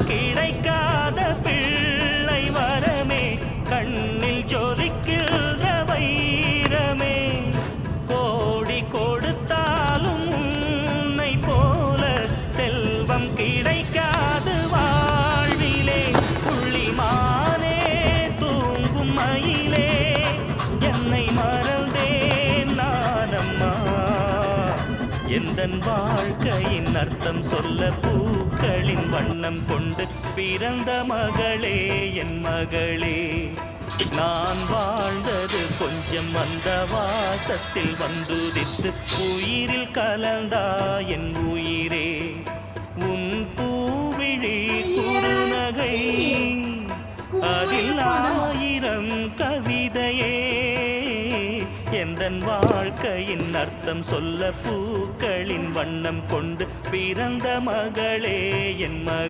கிடைக்காத பிள்ளை வரமே கண்ணில் ஜொலிக்கின்ற வைரமே கோடி கொடுத்தாலும் உன்னை போல செல்வம் கிடைக்காது வாழ்விலே புள்ளிமானே தூங்கும் மயிலே என்னை மறந்தேன் நானம்மா எந்தன் வாழ்க்கையின் அர்த்தம் சொல்ல பூக்களின் வண்ணம் கொண்டு பிறந்த மகளே என் மகளே நான் வாழ்ந்தது கொஞ்சம் அந்த வாசத்தில் வந்துதித்து உயிரில் கலந்தா என் உயிரே உன் பூவிழி குறுநகை அதில் ஆயிரம் கவிதையே எந்தன் வாழ்க்கையின் அர்த்தம் சொல்ல பூக்களின் வண்ணம் கொண்டு பிறந்த மகளே என்